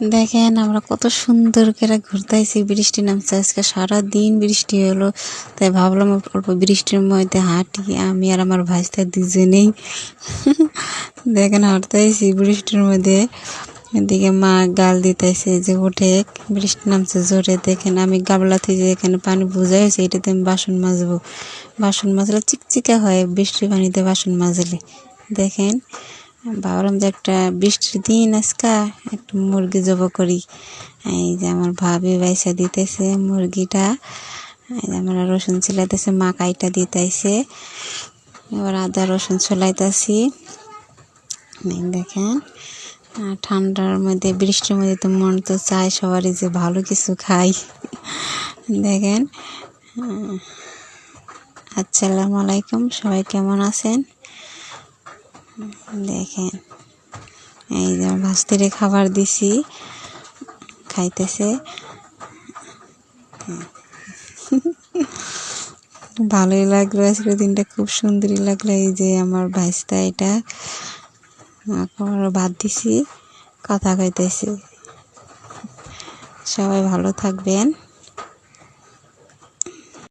দেখেন আমরা কত সুন্দর করে ঘুরতেছি। বৃষ্টি নামছে, আজকে সারাদিন বৃষ্টি হলো, তাই ভাবলাম অল্প বৃষ্টির মধ্যে হাঁটি। আমি আর আমার ভাইস্তা দুজনেই দেখেন হাঁটতেছি বৃষ্টির মধ্যে। এদিকে মা গাল দিতেছে যে উঠে, বৃষ্টি নামছে জোরে। দেখেন আমি গাবলা থেকে এখানে পানি বোঝা হয়েছে, এটাতে আমি বাসন মাজবো। বাসন মাজলে চিকচিকা হয় বৃষ্টির পানিতে বাসন মাজলে। দেখেন ভাবলাম যে একটা বৃষ্টির দিন আজকা একটু মুরগি জব করি। এই যে আমার ভাবি বাইসা দিতেছে মুরগিটা, এই যে আমরা রসুন ছিলাইতেছে, মা কাইটা দিতেছে, এবার আদা রসুন ছোলাইতেছি। দেখেন ঠান্ডার মধ্যে বৃষ্টির মধ্যে তো মন তো চায় সবারই যে ভালো কিছু খাই। দেখেন আসসালামু আলাইকুম, সবাই কেমন আছেন? দেখেন এই যে ভাস্তিরে খাবার দিছি, খাইতেছে। ভালোই লাগলো, আজকের দিনটা খুব সুন্দরই লাগলো। এই যে আমার ভাইস্তা, এটা ভাত দিছি, কথা কইতেছে। সবাই ভালো থাকবেন।